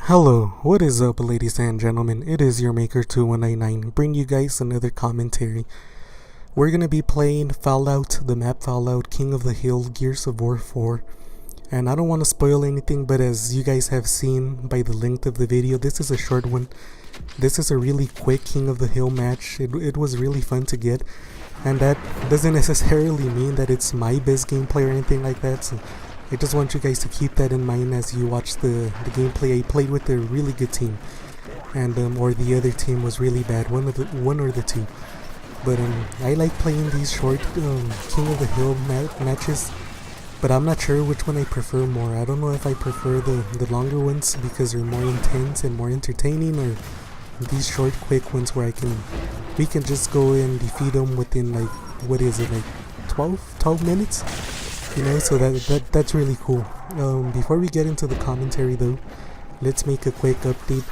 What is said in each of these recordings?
Hello, what is up, ladies and gentlemen? It is your Maker 2199 bringing you guys another commentary. We're gonna be playing Fallout, the map Fallout, King of the Hill, Gears of War 4. And I don't want to spoil anything, but as you guys have seen by the length of the video, this is a short one. This is a really quick King of the Hill match. It was really fun to get. And that doesn't necessarily mean that it's my best gameplay or anything like that. So I just want you guys to keep that in mind as you watch the gameplay. I played with a really good team, and or the other team was really bad. One or the two. But I like playing these short King of the Hill matches. But I'm not sure which one I prefer more. I don't know if I prefer the longer ones because they're more intense and more entertaining, or these short, quick ones where we can just go and defeat them within like, what is it, like 12 minutes? You know, so that's really cool. Before we get into the commentary though, let's make a quick update.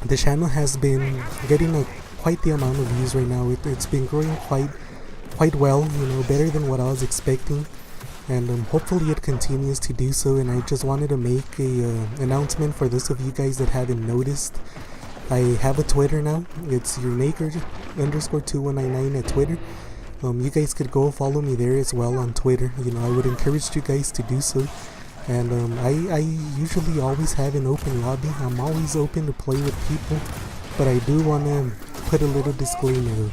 The channel has been getting quite the amount of views right now. It's been growing quite well, you know, better than what I was expecting. And hopefully it continues to do so. And I just wanted to make a announcement for those of you guys that haven't noticed. I have a Twitter now. It's yourmaker_2199 at Twitter. You guys could go follow me there as well on Twitter. You know, I would encourage you guys to do so. And I usually always have an open lobby. I'm always open to play with people, but I do want to put a little disclaimer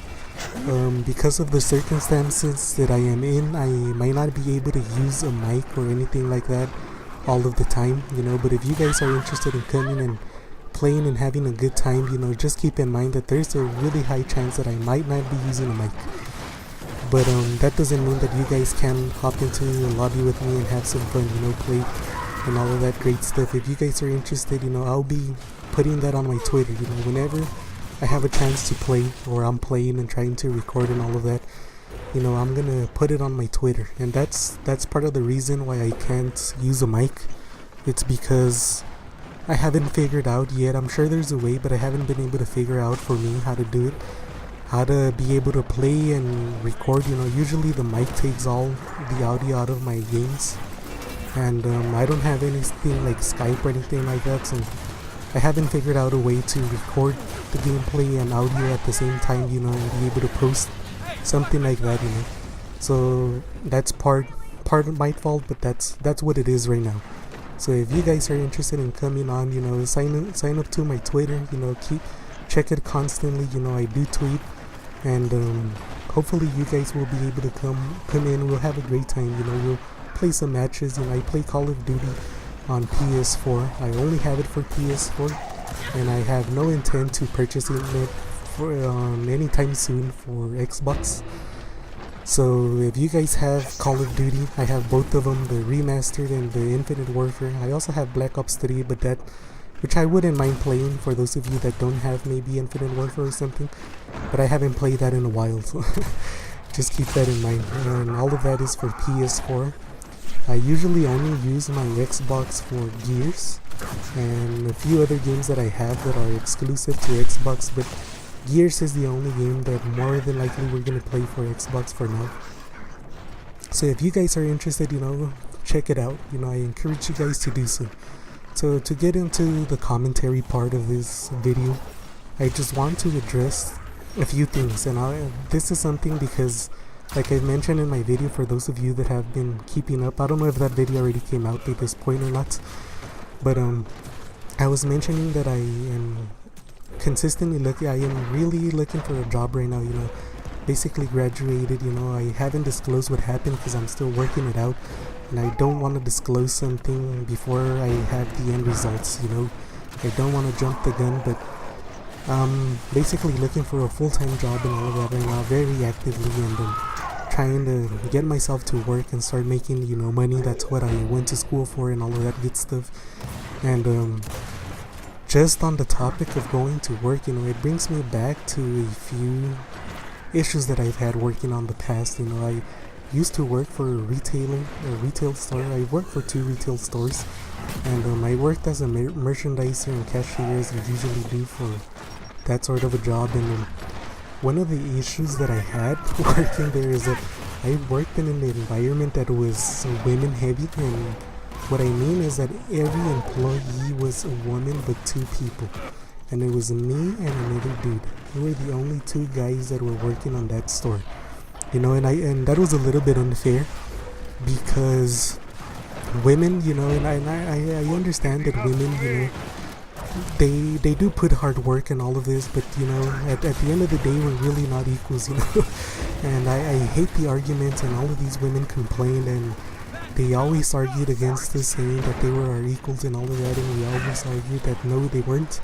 though. Because of the circumstances that I am in, I might not be able to use a mic or anything like that all of the time, you know. But if you guys are interested in coming and playing and having a good time, you know, just keep in mind that there's a really high chance that I might not be using a mic. But that doesn't mean that you guys can hop into a lobby with me and have some fun, you know, play and all of that great stuff. If you guys are interested, you know, I'll be putting that on my Twitter, you know, whenever I have a chance to play or I'm playing and trying to record and all of that, you know, I'm gonna put it on my Twitter. And that's part of the reason why I can't use a mic. It's because I haven't figured out yet. I'm sure there's a way, but I haven't been able to figure out for me how to do it. How to be able to play and record. You know, usually the mic takes all the audio out of my games, and I don't have anything like Skype or anything like that, so I haven't figured out a way to record the gameplay and audio at the same time, you know, and be able to post something like that, you know. So that's part of my fault, but that's what it is right now. So if you guys are interested in coming on, you know, sign up to my Twitter, you know, check it constantly, you know. I do tweet. And hopefully you guys will be able to come in. We'll have a great time, you know. We'll play some matches. You know, I play Call of Duty on PS4. I only have it for PS4, and I have no intent to purchasing it for anytime soon for Xbox. So if you guys have Call of Duty, I have both of them, the remastered and the Infinite Warfare. I also have Black Ops 3, but which I wouldn't mind playing for those of you that don't have maybe Infinite Warfare or something. But I haven't played that in a while, so just keep that in mind. And all of that is for PS4. I usually only use my Xbox for Gears and a few other games that I have that are exclusive to Xbox, but Gears is the only game that more than likely we're going to play for Xbox for now. So if you guys are interested, you know, check it out. You know, I encourage you guys to do so. So to get into the commentary part of this video, I just want to address a few things. And this is something because, like I mentioned in my video, for those of you that have been keeping up, I don't know if that video already came out at this point or not, but I was mentioning that I am consistently I am really looking for a job right now, you know. Basically graduated, you know. I haven't disclosed what happened because I'm still working it out, and I don't want to disclose something before I have the end results, you know. I don't want to jump the gun, but basically looking for a full-time job and all of that right now, very actively, and trying to get myself to work and start making, you know, money. That's what I went to school for and all of that good stuff. And just on the topic of going to work, you know, it brings me back to a few issues that I've had working on the past. You know, I used to work for a retail store. I worked for 2 retail stores, and I worked as a merchandiser and cashier, as you usually do for that sort of a job. And one of the issues that I had working there is that I worked in an environment that was women heavy, and what I mean is that every employee was a woman but two people. And it was me and another dude. We were the only two guys that were working on that store. And that was a little bit unfair because women, and I understand that women, they do put hard work and all of this, but at the end of the day we're really not equals. And I hate the arguments, and all of these women complained, and they always argued against us, saying that they were our equals and all of that, and we always argued that no, they weren't.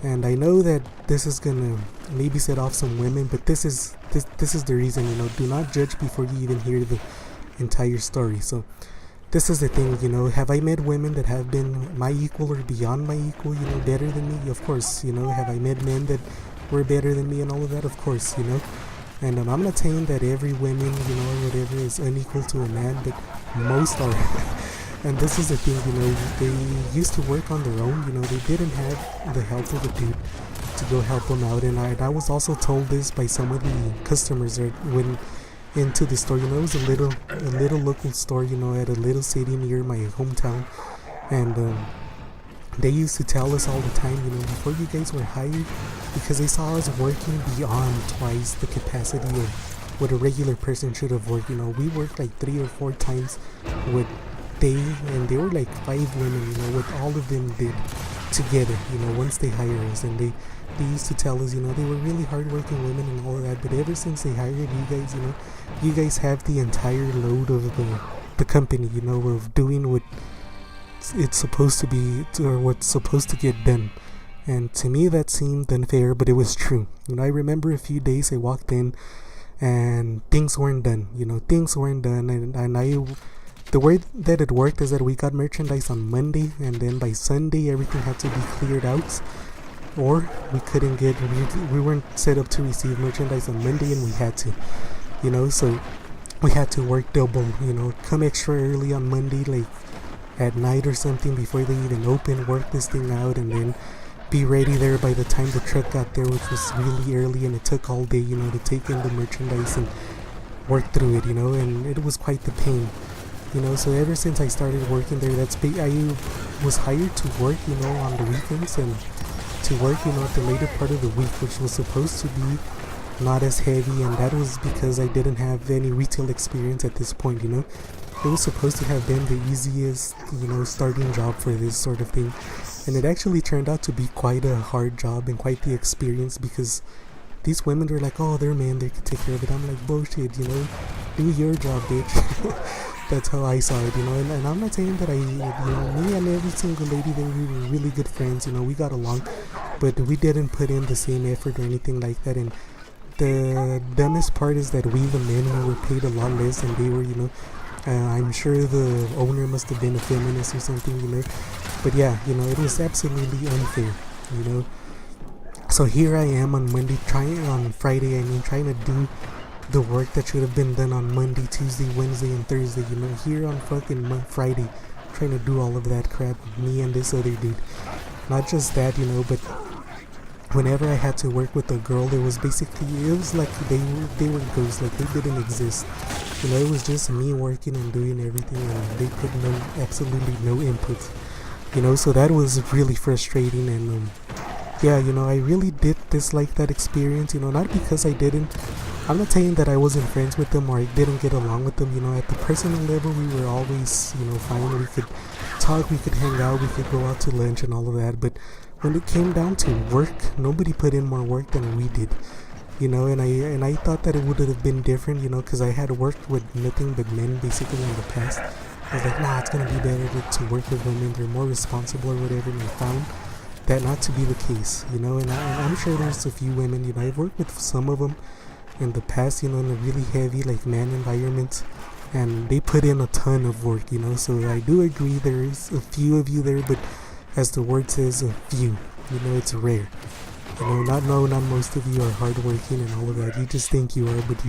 And I know that this is gonna maybe set off some women, but this is the reason. Do not judge before you even hear the entire story. So this is the thing, have I met women that have been my equal or beyond my equal, better than me? Of course. Have I met men that were better than me and all of that? Of course. And I'm not saying that every woman, or whatever, is unequal to a man, but most are. And this is the thing, they used to work on their own, they didn't have the help of a dude to go help them out. And I was also told this by some of the customers that went into the store. It was a little local store, at a little city near my hometown. And they used to tell us all the time, before you guys were hired, because they saw us working beyond twice the capacity of what a regular person should have worked. We worked like 3 or 4 times what they were like 5 women, what all of them did together, once they hired us. And they used to tell us, they were really hardworking women and all of that, but ever since they hired you guys, you guys have the entire load of the company, of doing what it's supposed to be, or what's supposed to get done. And to me that seemed unfair, but it was true. I remember a few days I walked in and things weren't done, and the way that it worked is that we got merchandise on Monday, and then by Sunday everything had to be cleared out, or we weren't set up to receive merchandise on Monday, and we had to, so we had to work double, come extra early on Monday, like at night or something, before they even open, work this thing out, and then be ready there by the time the truck got there, which was really early, and it took all day, to take in the merchandise and work through it, and it was quite the pain. So ever since I started working there, I was hired to work, on the weekends, and to work, at the later part of the week, which was supposed to be not as heavy, and that was because I didn't have any retail experience at this point. It was supposed to have been the easiest, starting job for this sort of thing, and it actually turned out to be quite a hard job and quite the experience, because these women were like, oh, they're men, they can take care of it. I'm like, bullshit, do your job, bitch. That's how I saw it, and I'm not saying that me and every single lady there, we were really good friends, we got along, but we didn't put in the same effort or anything like that. And the dumbest part is that we, the men, we were paid a lot less, and they were, I'm sure the owner must have been a feminist or something, but yeah, it was absolutely unfair, So here I am on Friday, trying to do the work that should have been done on Monday, Tuesday, Wednesday, and Thursday, here on fucking Friday, trying to do all of that crap, me and this other dude. Not just that, but whenever I had to work with a girl, it was like they were ghosts, like they didn't exist. It was just me working and doing everything, and they put absolutely no input. So that was really frustrating, and yeah, I really did dislike that experience, not because I'm not saying that I wasn't friends with them or I didn't get along with them, at the personal level we were always, fine. We could talk, we could hang out, we could go out to lunch and all of that, but when it came down to work, nobody put in more work than we did, and I thought that it would have been different, because I had worked with nothing but men basically in the past. I was like, nah, it's gonna be better to work with women, they're more responsible or whatever, and I found that not to be the case, and I'm sure there's a few women, I've worked with some of them in the past, in a really heavy man environment, and they put in a ton of work, so I do agree there's a few of you there, but as the word says, a few, it's rare, not most of you are hardworking and all of that, you just think you are, but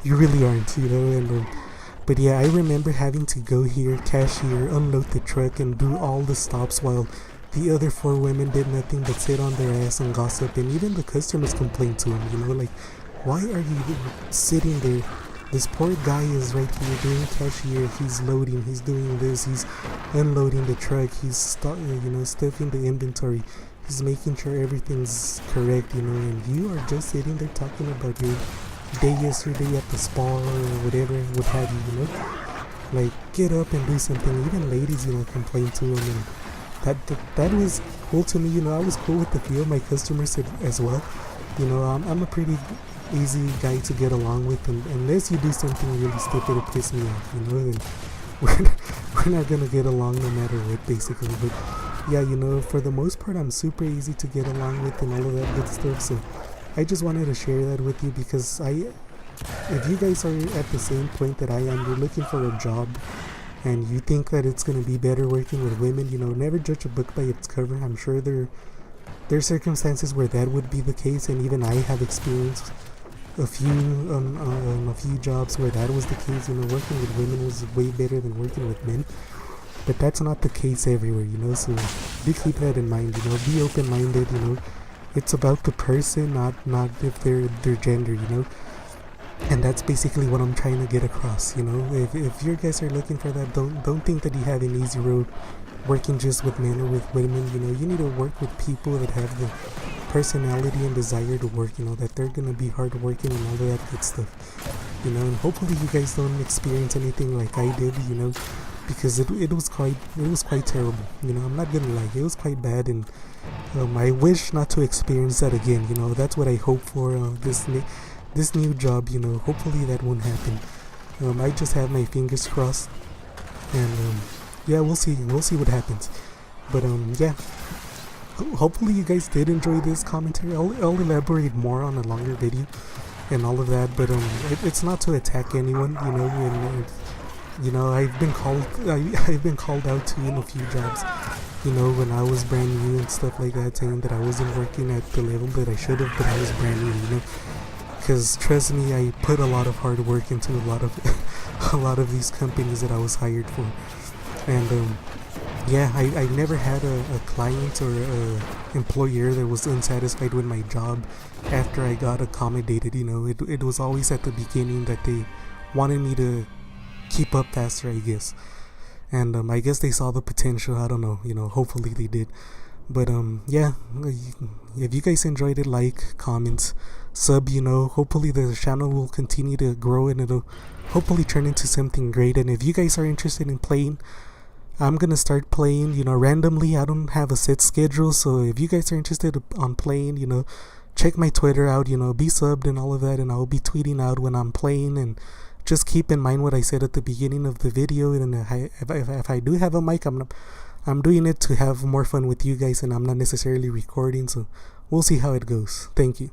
you really aren't, and but yeah, I remember having to go here, cashier, unload the truck, and do all the stops while the other 4 women did nothing but sit on their ass and gossip, and even the customers complained to them, like, why are you sitting there this poor guy is right here doing cashier. He's loading, he's doing this, he's unloading the truck, he's stuffing the inventory, he's making sure everything's correct, and you are just sitting there talking about your day yesterday at the spa or whatever, what have you, like, get up and do something. Even ladies, complain to him, and that was cool to me. I was cool with the few of my customers as well. I'm a pretty easy guy to get along with, and unless you do something really stupid to piss me off, then we're not gonna get along no matter what, basically. But yeah, for the most part, I'm super easy to get along with and all of that good stuff. So I just wanted to share that with you, because if you guys are at the same point that I am, you're looking for a job and you think that it's going to be better working with women, never judge a book by its cover. I'm sure there are circumstances where that would be the case, and even I have experienced a few jobs where that was the case. Working with women was way better than working with men, but that's not the case everywhere, so do keep that in mind. Be open-minded. It's about the person, not if their gender, and that's basically what I'm trying to get across. If you guys are looking for that, don't think that you have an easy road working just with men or with women. You need to work with people that have the personality and desire to work, that they're gonna be hardworking and all of that good stuff, and hopefully you guys don't experience anything like I did, because it was quite terrible. I'm not gonna lie, it was quite bad, and I wish not to experience that again. That's what I hope for this new job. Hopefully that won't happen. I just have my fingers crossed, and yeah, we'll see what happens. But yeah, hopefully you guys did enjoy this commentary. I'll elaborate more on a longer video and all of that, but it's not to attack anyone, and I've been called out to in a few jobs, when I was brand new and stuff like that, saying that I wasn't working at the level that I should have, but I was brand new, because trust me, I put a lot of hard work into a lot of these companies that I was hired for. And yeah, I never had a client or a employer that was unsatisfied with my job after I got accommodated. It was always at the beginning that they wanted me to keep up faster, I guess. And I guess they saw the potential. I don't know, hopefully they did. But yeah, if you guys enjoyed it, like, comment, sub, hopefully the channel will continue to grow and it'll hopefully turn into something great. And if you guys are interested in playing, I'm gonna start playing, randomly. I don't have a set schedule, so if you guys are interested on playing, check my Twitter out, be subbed and all of that, and I'll be tweeting out when I'm playing. And just keep in mind what I said at the beginning of the video, and if I do have a mic, I'm doing it to have more fun with you guys, and I'm not necessarily recording, so we'll see how it goes. Thank you.